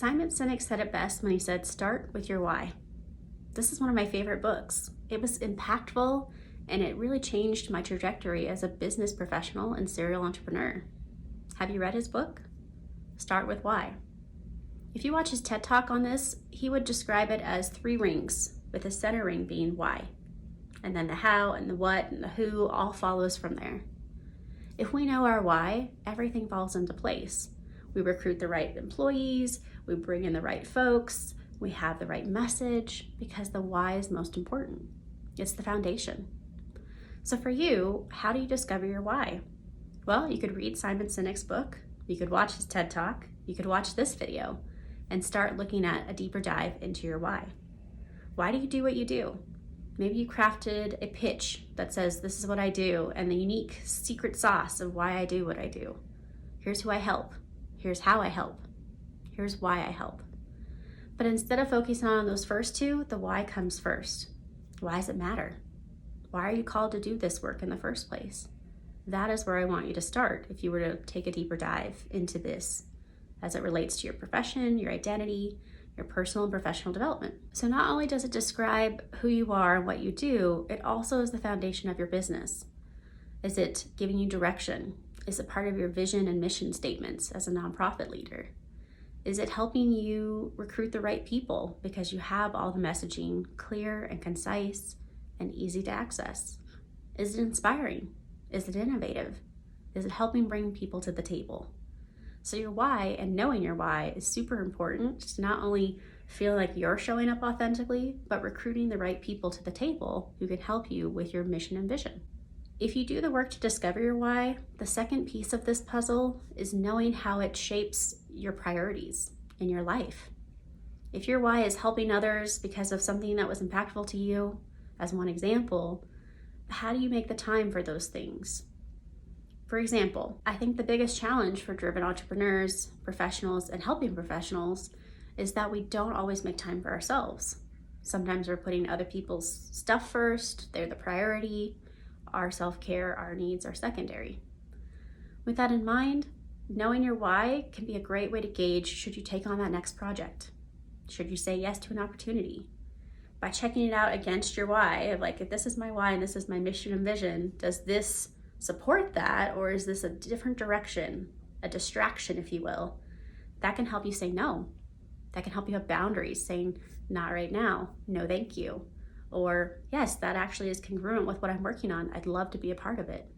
Simon Sinek said it best when he said, start with your why. This is one of my favorite books. It was impactful and it really changed my trajectory as a business professional and serial entrepreneur. Have you read his book? Start with why. If you watch his TED Talk on this, he would describe it as 3 rings, with the center ring being why. And then the how and the what and the who all follows from there. If we know our why, everything falls into place. We recruit the right employees, we bring in the right folks, we have the right message, because the why is most important. It's the foundation. So for you, how do you discover your why? Well, you could read Simon Sinek's book, you could watch his TED Talk, you could watch this video, and start looking at a deeper dive into your why. Why do you do what you do? Maybe you crafted a pitch that says, this is what I do, and the unique secret sauce of why I do what I do. Here's who I help. Here's how I help. Here's why I help. But instead of focusing on those first 2, the why comes first. Why does it matter? Why are you called to do this work in the first place? That is where I want you to start if you were to take a deeper dive into this as it relates to your profession, your identity, your personal and professional development. So not only does it describe who you are and what you do, it also is the foundation of your business. Is it giving you direction? Is it part of your vision and mission statements as a nonprofit leader? Is it helping you recruit the right people because you have all the messaging clear and concise and easy to access? Is it inspiring? Is it innovative? Is it helping bring people to the table? So your why and knowing your why is super important to not only feel like you're showing up authentically, but recruiting the right people to the table who can help you with your mission and vision. If you do the work to discover your why, the second piece of this puzzle is knowing how it shapes your priorities in your life. If your why is helping others because of something that was impactful to you, as one example, how do you make the time for those things? For example, I think the biggest challenge for driven entrepreneurs, professionals, and helping professionals is that we don't always make time for ourselves. Sometimes we're putting other people's stuff first, they're the priority, our self-care, our needs are secondary. With that in mind, knowing your why can be a great way to gauge should you take on that next project. Should you say yes to an opportunity? By checking it out against your why, of like, if this is my why and this is my mission and vision, does this support that, or is this a different direction, a distraction, if you will? That can help you say no. That can help you have boundaries, saying not right now, no thank you, or yes, that actually is congruent with what I'm working on, I'd love to be a part of it.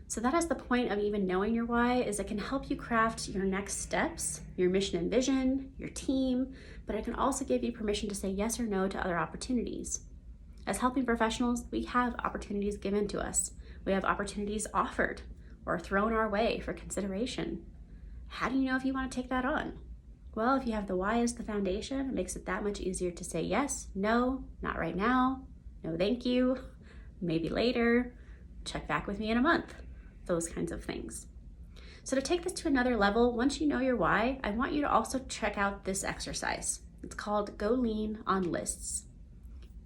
So that is the point of even knowing your why, is it can help you craft your next steps, your mission and vision, your team, but it can also give you permission to say yes or no to other opportunities. As helping professionals, we have opportunities given to us. We have opportunities offered or thrown our way for consideration. How do you know if you want to take that on? Well, if you have the why as the foundation, it makes it that much easier to say yes, no, not right now, no thank you, maybe later, check back with me in a month, those kinds of things. So to take this to another level, once you know your why, I want you to also check out this exercise. It's called Go Lean on Lists.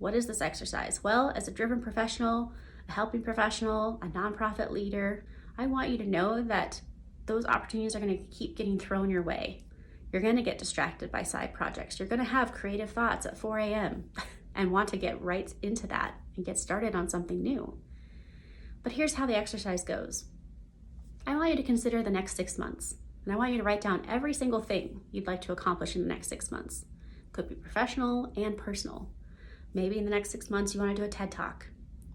What is this exercise? Well, as a driven professional, a helping professional, a nonprofit leader, I want you to know that those opportunities are going to keep getting thrown your way. You're going to get distracted by side projects. You're going to have creative thoughts at 4 a.m. and want to get right into that and get started on something new. But here's how the exercise goes. I want you to consider the next 6 months, and I want you to write down every single thing you'd like to accomplish in the next 6 months. Could be professional and personal. Maybe in the next 6 months you want to do a TED Talk.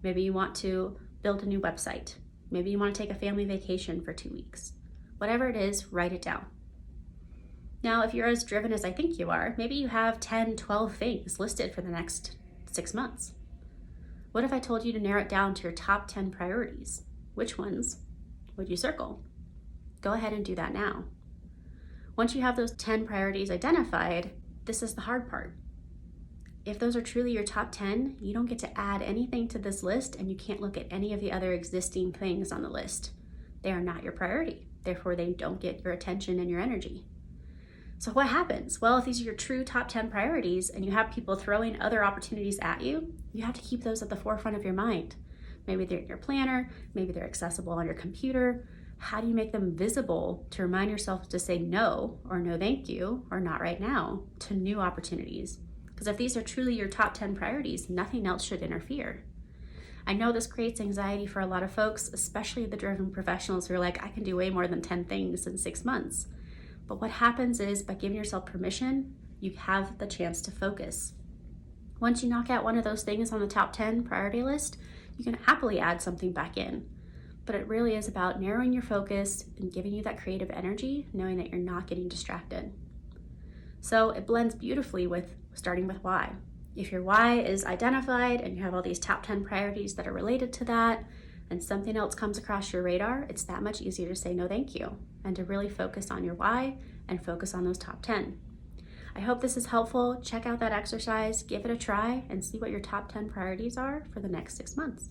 Maybe you want to build a new website. Maybe you want to take a family vacation for 2 weeks. Whatever it is, write it down. Now, if you're as driven as I think you are, maybe you have 10, 12 things listed for the next 6 months. What if I told you to narrow it down to your top 10 priorities? Which ones would you circle? Go ahead and do that now. Once you have those 10 priorities identified, this is the hard part. If those are truly your top 10, you don't get to add anything to this list, and you can't look at any of the other existing things on the list. They are not your priority. Therefore, they don't get your attention and your energy. So what happens? Well, if these are your true top 10 priorities and you have people throwing other opportunities at you, you have to keep those at the forefront of your mind. Maybe they're in your planner, maybe they're accessible on your computer, How do you make them visible to remind yourself to say no, or no thank you, or not right now to new opportunities? Because if these are truly your top 10 priorities, nothing else should interfere. I know this creates anxiety for a lot of folks, especially the driven professionals who are like, I can do way more than 10 things in 6 months. But what happens is, by giving yourself permission, you have the chance to focus. Once you knock out one of those things on the top 10 priority list, you can happily add something back in. But it really is about narrowing your focus and giving you that creative energy, knowing that you're not getting distracted. So it blends beautifully with starting with why. If your why is identified and you have all these top 10 priorities that are related to that, and something else comes across your radar, it's that much easier to say no thank you and to really focus on your why and focus on those top 10. I hope this is helpful. Check out that exercise, give it a try, and see what your top 10 priorities are for the next 6 months.